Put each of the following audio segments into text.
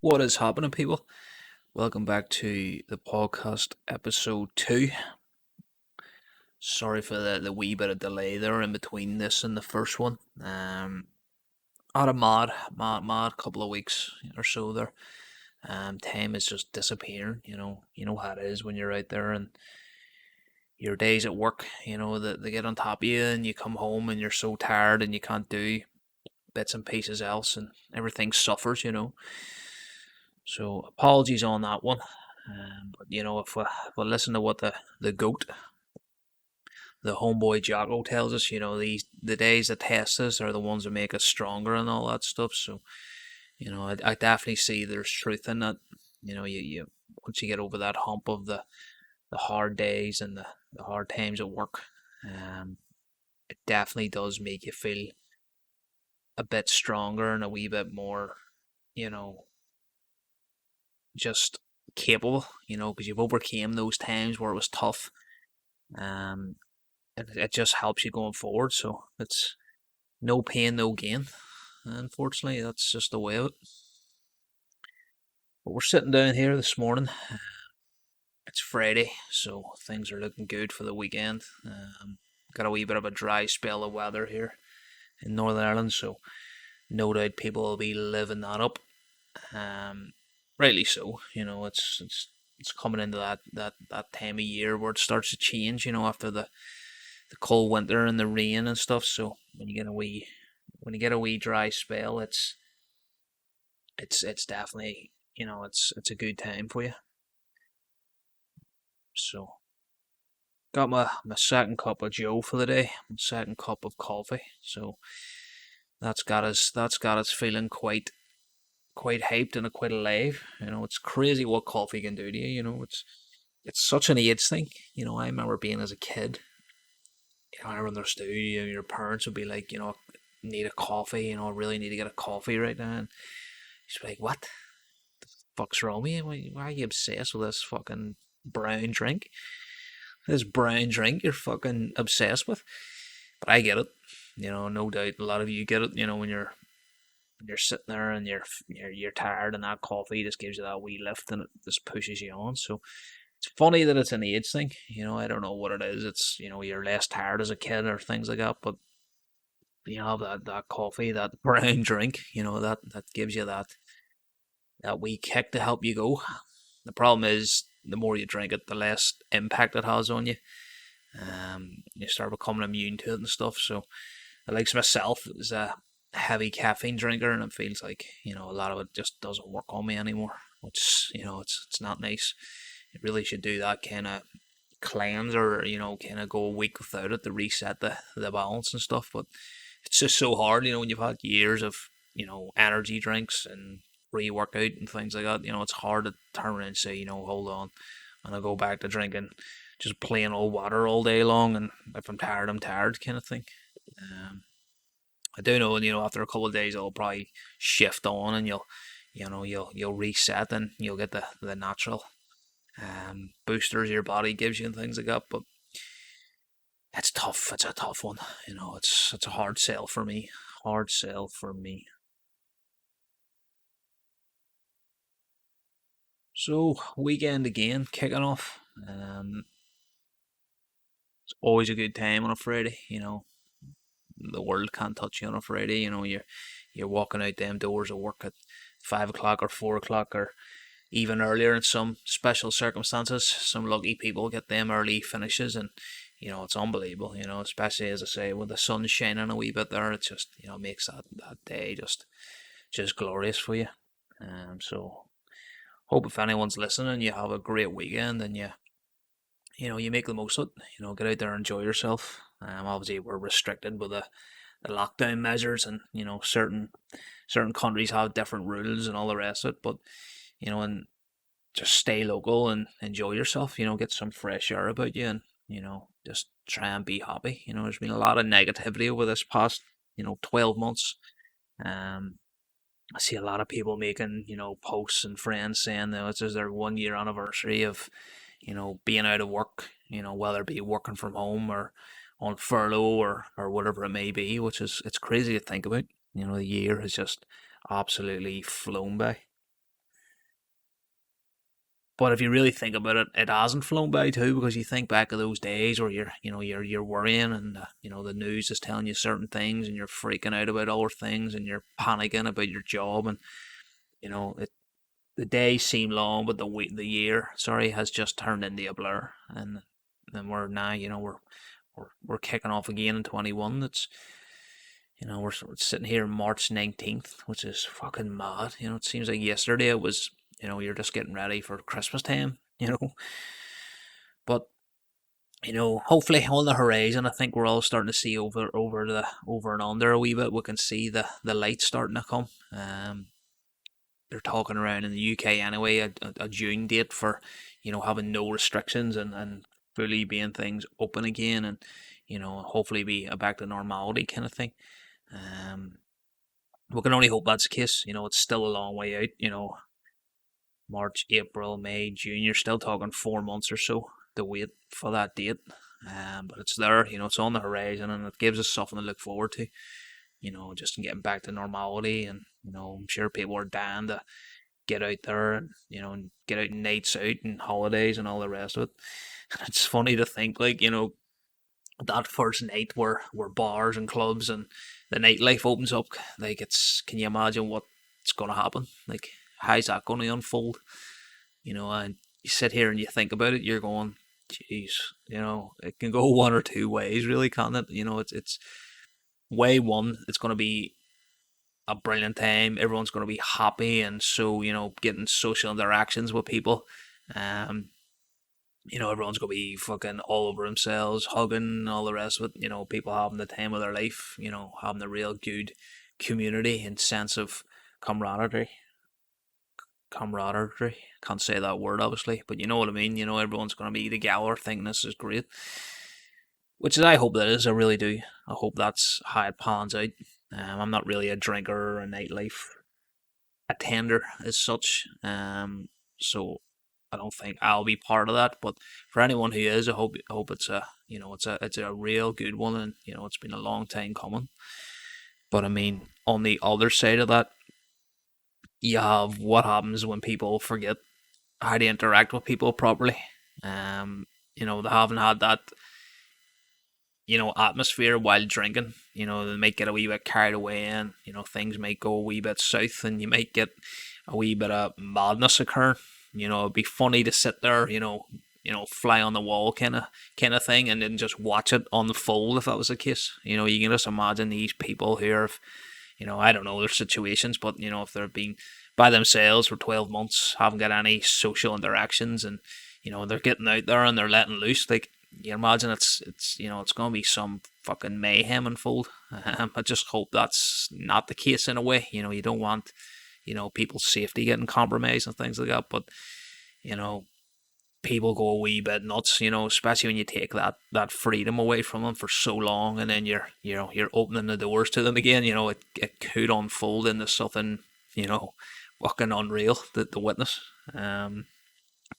What is happening, people? Welcome back to the podcast episode 2. Sorry for the wee bit of delay there in between this and the first one. I had a mad couple of weeks or so there. Time is just disappearing. You know how it is when you're out there and your days at work. That they get on top of you, and you come home and you're so tired and you can't do bits and pieces else, and everything suffers. So apologies on that one. But if we listen to what the goat, the homeboy Jocko tells us, the days that test us are the ones that make us stronger and all that stuff. So I definitely see there's truth in that. You once you get over that hump of the hard days and the hard times at work, it definitely does make you feel a bit stronger and a wee bit more, you know, just capable. Because you've overcame those times where it was tough. Um, it just helps you going forward. So it's no pain, no gain. Unfortunately, that's just the way of it. But we're sitting down here this morning. It's Friday, so things are looking good for the weekend. Got a wee bit of a dry spell of weather here in Northern Ireland, so no doubt people will be living that up. Um, Rightly so. It's coming into that time of year where it starts to change. After the cold winter and the rain and stuff. So when you get a wee dry spell, it's definitely it's a good time for you. So got my second cup of Joe for the day, my second cup of coffee. So that's got us feeling quite hyped and quite alive. It's crazy what coffee can do to you. It's such an age thing. I remember being as a kid. I understood. Your parents would be like, need a coffee. I really need to get a coffee right now. And you'd be like, what? Fuck's wrong with you? Why are you obsessed with this fucking brown drink? This brown drink you're fucking obsessed with. But I get it. No doubt a lot of you get it. When you're sitting there and you're tired and that coffee just gives you that wee lift and it just pushes you on. So it's funny that it's an age thing. I don't know what it is. It's you're less tired as a kid or things like that. But you have that coffee, that brown drink. That gives you that wee kick to help you go. The problem is the more you drink it, the less impact it has on you. You start becoming immune to it and stuff. So, like myself, is a heavy caffeine drinker, and it feels like a lot of it just doesn't work on me anymore. Which it's not nice. You really should do that kind of cleanse, or kind of go a week without it to reset the balance and stuff. But it's just so hard, when you've had years of energy drinks and pre-workout and things like that. It's hard to turn around and say, hold on, and I go back to drinking just plain old water all day long, and if I'm tired, I'm tired, kind of thing. Um, I do know, after a couple of days, it'll probably shift on, and you'll reset, and you'll get the natural boosters your body gives you and things like that. But it's tough. It's a tough one. It's a hard sell for me. Hard sell for me. So weekend again, kicking off. It's always a good time on a Friday. The world can't touch you on a Friday. You're walking out them doors of work at 5 o'clock or 4 o'clock or even earlier in some special circumstances. Some lucky people get them early finishes, and it's unbelievable. Especially as I say, with the sun shining a wee bit there, it just makes that day just glorious for you. So hope if anyone's listening, you have a great weekend, and you make the most of it. Get out there and enjoy yourself. Obviously we're restricted with the lockdown measures, and certain countries have different rules and all the rest of it. But and just stay local and enjoy yourself. Get some fresh air about you, and just try and be happy. There's been a lot of negativity over this past 12 months. Um, I see a lot of people making posts and friends saying that it's their 1 year anniversary of being out of work. Whether it be working from home or on furlough or whatever it may be, which is it's crazy to think about. The year has just absolutely flown by. But if you really think about it, it hasn't flown by too, because you think back of those days where you're worrying, and the news is telling you certain things, and you're freaking out about other things, and you're panicking about your job, and it, the days seem long, but the year, sorry, has just turned into a blur, and then we're now, we're kicking off again in 21. That's we're sitting here March 19th, which is fucking mad. It seems like yesterday it was, you're just getting ready for Christmas time. But hopefully on the horizon, I think we're all starting to see over and under a wee bit. We can see the light starting to come. They're talking around in the UK anyway, a June date for having no restrictions, and fully being things open again, and hopefully be a back to normality kind of thing. Um, we can only hope that's the case. It's still a long way out. March, April, May, June. You're still talking 4 months or so to wait for that date. But it's there. It's on the horizon, and it gives us something to look forward to. Just in getting back to normality, and I'm sure people are dying to get out there, and and get out nights out and holidays and all the rest of it. It's funny to think, like, that first night where bars and clubs and the nightlife opens up. Like, can you imagine what's gonna happen? Like, how's that gonna unfold? And you sit here and you think about it, you're going, jeez, it can go one or two ways, really, can't it? It's way one, it's gonna be a brilliant time. Everyone's gonna be happy, and so getting social interactions with people. Um, everyone's gonna be fucking all over themselves, hugging, all the rest of it. People having the time of their life. Having a real good community and sense of camaraderie. Camaraderie. Can't say that word obviously, but you know what I mean. Everyone's gonna be together, thinking this is great. Which is, I hope that is. I really do. I hope that's how it pans out. I'm not really a drinker or a nightlife attender as such. So I don't think I'll be part of that. But for anyone who is, I hope it's a real good one, and it's been a long time coming. But I mean, on the other side of that, you have what happens when people forget how to interact with people properly. They haven't had that atmosphere while drinking. They might get a wee bit carried away, and things might go a wee bit south, and you might get a wee bit of madness occurring. It'd be funny to sit there, fly on the wall kind of thing, and then just watch it unfold if that was the case. You can just imagine these people who are, I don't know their situations, but if they've been by themselves for 12 months, haven't got any social interactions, and they're getting out there and they're letting loose, like, you imagine it's going to be some fucking mayhem unfold. I just hope that's not the case in a way. You don't want people's safety getting compromised and things like that. But people go a wee bit nuts. Especially when you take that freedom away from them for so long, and then you're opening the doors to them again. It could unfold into something fucking unreal to witness.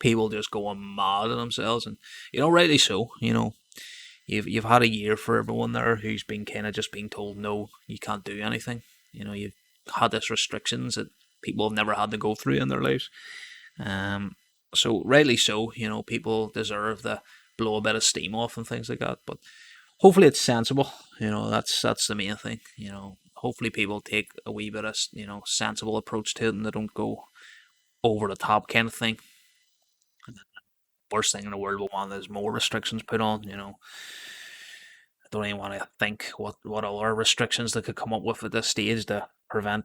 People just going mad at themselves, and rightly so. You've had a year for everyone there who's been kind of just being told, no, you can't do anything. You've had this restrictions that people have never had to go through in their lives. So rightly so. People deserve to blow a bit of steam off and things like that. But hopefully it's sensible. That's the main thing. Hopefully people take a wee bit of sensible approach to it, and they don't go over the top kind of thing. Worst thing in the world we want is more restrictions put on. I don't even want to think what other restrictions they could come up with at this stage to prevent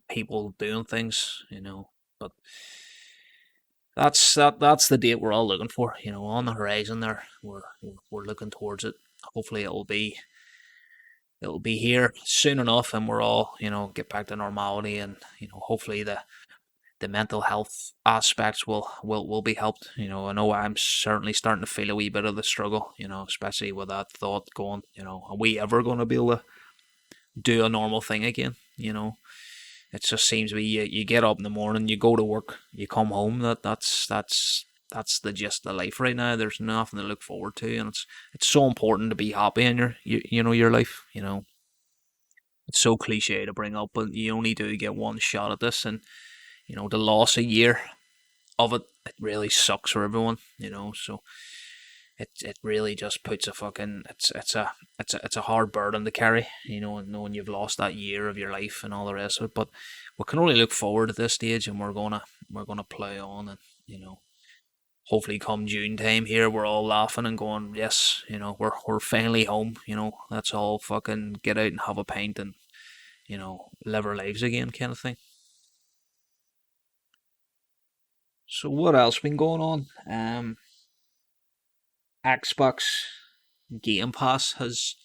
people doing things. But that's the date we're all looking for. On the horizon there, we're looking towards it. Hopefully it'll be here soon enough, and we're all get back to normality, and hopefully the mental health aspects will be helped. I know I'm certainly starting to feel a wee bit of the struggle, especially with that thought going, are we ever going to be able to do a normal thing again? It just seems to be you get up in the morning, you go to work, you come home. That's the gist of life right now. There's nothing to look forward to, and it's so important to be happy in your life. It's so cliche to bring up, but you only do get one shot at this, and to lose a year of it, it really sucks for everyone, you know. So it really just puts a fucking it's a hard burden to carry, you know, and knowing you've lost that year of your life and all the rest of it. But we can only look forward at this stage, and we're gonna play on, and you know, hopefully come June time here, we're all laughing and going, yes, you know, we're finally home. You know, let's all fucking get out and have a pint and you know live our lives again, kind of thing. So what else been going on? Xbox Game Pass has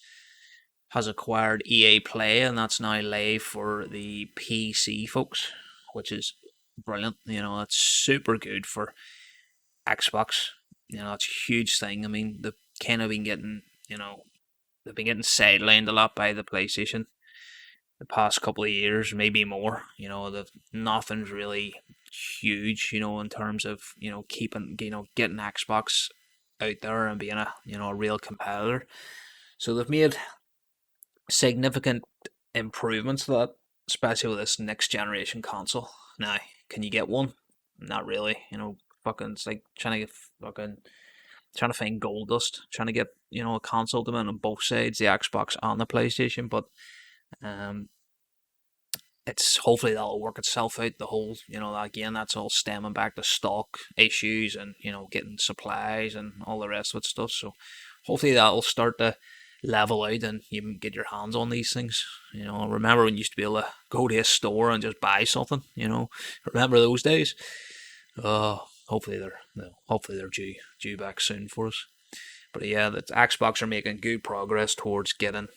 acquired EA Play, and that's now live for the PC folks, which is brilliant. You know, that's super good for Xbox. You know, it's a huge thing. I mean, they've kind of been getting, you know, they've been getting sidelined a lot by the PlayStation the past couple of years, maybe more. You know, nothing's really huge. You know, in terms of keeping getting Xbox out there and being a real competitor. So they've made significant improvements to that, especially with this next generation console. Now, can you get one? Not really. You know, fucking it's like trying to find gold dust, trying to get a console to win on both sides, the Xbox and the PlayStation. But um, it's hopefully that'll work itself out. The whole, again, that's all stemming back to stock issues and getting supplies and all the rest of it stuff. So hopefully that'll start to level out and you can get your hands on these things. You know, remember when you used to be able to go to a store and just buy something. You know, remember those days? Hopefully they're hopefully they're due back soon for us. But yeah, the Xbox are making good progress towards getting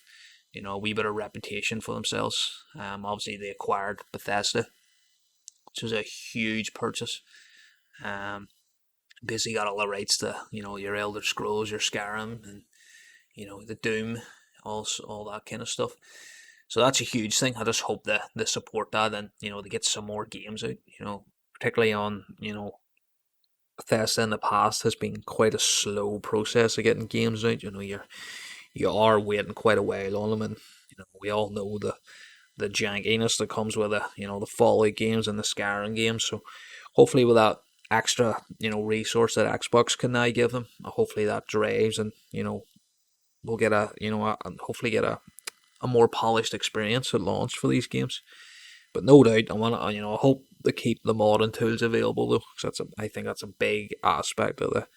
a wee bit of reputation for themselves. Obviously they acquired Bethesda, which was a huge purchase. Um, Basically got all the rights to your Elder Scrolls, your Skyrim, and the Doom, all that kind of stuff. So that's a huge thing. I just hope that they support that and they get some more games out. Particularly on Bethesda in the past has been quite a slow process of getting games out. You are waiting quite a while on them, and we all know the jankiness that comes with the Fallout games and the Skyrim games. So hopefully with that extra resource that Xbox can now give them, hopefully that drives and we'll get hopefully get a more polished experience at launch for these games. But no doubt, I hope they keep the modding tools available though, because I think that's a big aspect of the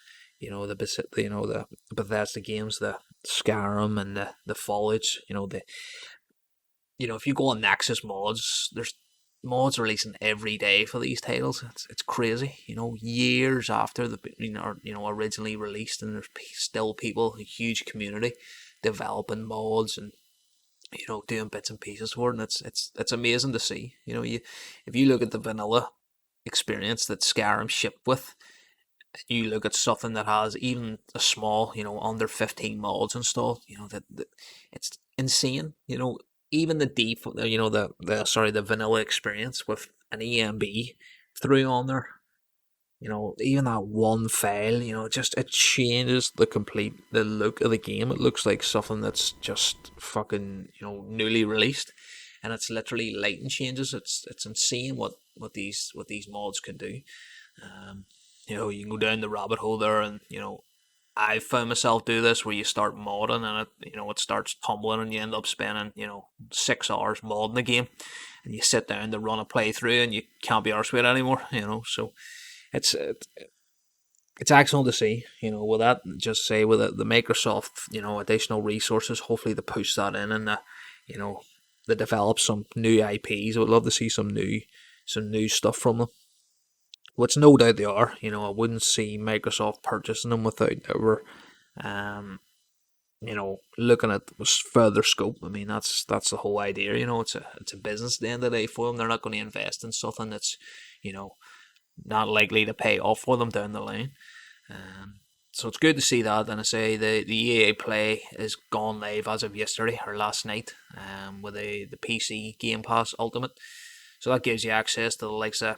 Bethesda games, the Skyrim and the Fallout. If you go on Nexus mods, there's mods releasing every day for these titles. It's crazy. Years after the originally released, and there's still people, a huge community, developing mods and doing bits and pieces for it, and it's amazing to see. If you look at the vanilla experience that Skyrim shipped with, you look at something that has even a small, under 15 mods installed, that it's insane. Even the default, the vanilla experience with an EMB through on there, even that one file, just it changes the look of the game. It looks like something that's just fucking, newly released, and it's literally lighting changes. It's insane what these mods can do. Um, you can go down the rabbit hole there, and I found myself do this where you start modding and it starts tumbling and you end up spending 6 hours modding the game, and you sit down to run a playthrough and you can't be arsed with it anymore. So it's it's excellent to see. With that, just say with the Microsoft additional resources, hopefully they push that in and you know they develop some new IPs. I would love to see some new stuff from them. Which no doubt they are. I wouldn't see Microsoft purchasing them without ever, um, looking at further scope. I mean, that's the whole idea. It's a business at the end of the day for them. They're not going to invest in something that's, you know, not likely to pay off for them down the line. Um, so it's good to see that. And I say the EA Play is gone live as of yesterday or last night, with the PC Game Pass Ultimate. So that gives you access to the likes of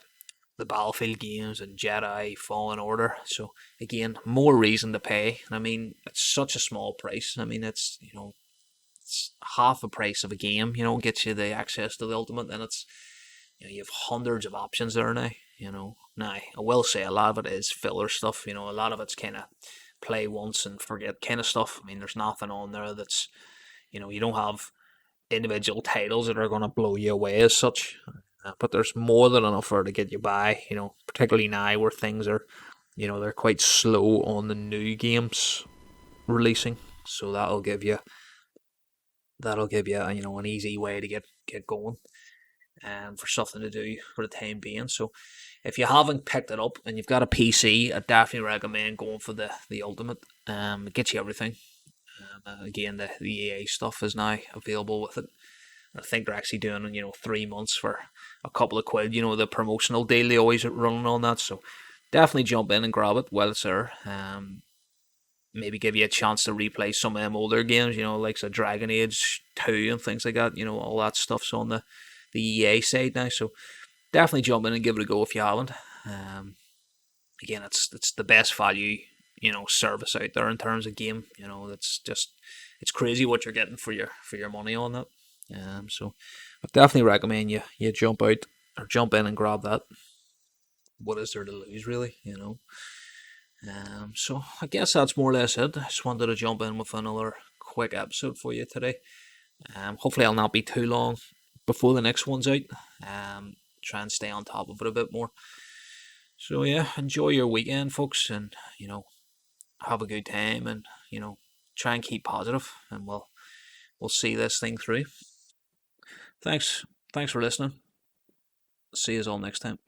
the Battlefield games and Jedi Fallen Order. So again, more reason to pay. I mean, it's such a small price. I mean, it's half the price of a game. Gets you the access to the Ultimate, and it's you have hundreds of options there now. Now I will say a lot of it is filler stuff. A lot of it's kind of play once and forget kind of stuff. I mean, there's nothing on there that's you don't have individual titles that are going to blow you away as such. But there's more than enough for to get you by. Particularly now where things are, they're quite slow on the new games releasing. So that'll give you an easy way to get going and for something to do for the time being. So if you haven't picked it up and you've got a PC, I definitely recommend going for the Ultimate. It gets you everything. Again, the EA stuff is now available with it. I think they're actually doing 3 months for a couple of quid. The promotional deal they always running on that. So definitely jump in and grab it while it's there. Maybe give you a chance to replay some of them older games. Like a Dragon Age 2 and things like that. All that stuff's on the EA side now. So definitely jump in and give it a go if you haven't. Again, it's the best value service out there in terms of game. It's crazy what you're getting for your money on that. So I definitely recommend you jump out or jump in and grab that. What is there to lose, really? So I guess that's more or less it. I just wanted to jump in with another quick episode for you today. Hopefully I'll not be too long before the next one's out. Try and stay on top of it a bit more. So yeah, enjoy your weekend, folks, and have a good time, and try and keep positive, and we'll see this thing through. Thanks for listening. See you all next time.